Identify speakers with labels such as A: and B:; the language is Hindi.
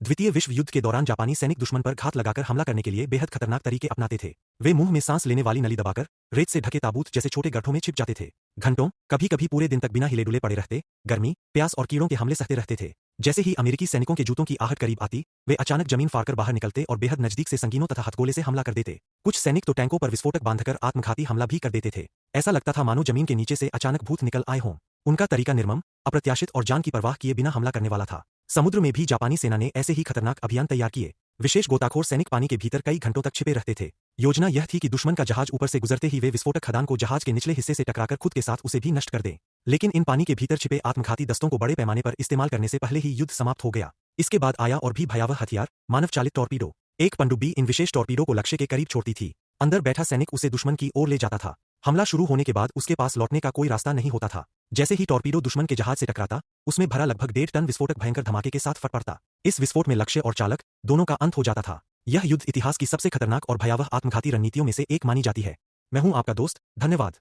A: द्वितीय विश्व युद्ध के दौरान जापानी सैनिक दुश्मन पर घात लगाकर हमला करने के लिए बेहद खतरनाक तरीके अपनाते थे। वे मुंह में सांस लेने वाली नली दबाकर रेत से ढके ताबूत जैसे छोटे गड्ढों में छिप जाते थे। घंटों, कभी कभी पूरे दिन तक बिना हिले डुले पड़े रहते, गर्मी, प्यास और कीड़ों के हमले सहते रहते थे। जैसे ही अमेरिकी सैनिकों के जूतों की आहट करीब आती, वे अचानक जमीन फाड़कर बाहर निकलते और बेहद नजदीक से संगीनों तथा हथगोले से हमला कर देते। कुछ सैनिक तो टैंकों पर विस्फोटक बांधकर आत्मघाती हमला भी कर देते थे। ऐसा लगता था मानो जमीन के नीचे से अचानक भूत निकल आए हों। उनका तरीका निर्मम, अप्रत्याशित और जान की परवाह किए बिना हमला करने वाला था। समुद्र में भी जापानी सेना ने ऐसे ही खतरनाक अभियान तैयार किए। विशेष गोताखोर सैनिक पानी के भीतर कई घंटों तक छिपे रहते थे। योजना यह थी कि दुश्मन का जहाज ऊपर से गुजरते ही वे विस्फोटक खदान को जहाज के निचले हिस्से से टकराकर खुद के साथ उसे भी नष्ट कर दें। लेकिन इन पानी के भीतर छिपे आत्मघाती दस्तों को बड़े पैमाने पर इस्तेमाल करने से पहले ही युद्ध समाप्त हो गया। इसके बाद आया और भी भयावह हथियार, मानव चालित टॉर्पीडो। एक पनडुब्बी इन विशेष टॉर्पीडो को लक्ष्य के करीब छोड़ती थी। अंदर बैठा सैनिक उसे दुश्मन की ओर ले जाता था। हमला शुरू होने के बाद उसके पास लौटने का कोई रास्ता नहीं होता था। जैसे ही टॉर्पीडो दुश्मन के जहाज से टकराता, उसमें भरा लगभग 1.5 टन विस्फोटक भयंकर धमाके के साथ फट पड़ता। इस विस्फोट में लक्ष्य और चालक दोनों का अंत हो जाता था। यह युद्ध इतिहास की सबसे खतरनाक और भयावह आत्मघाती रणनीतियों में से एक मानी जाती है। मैं हूं आपका दोस्त, धन्यवाद।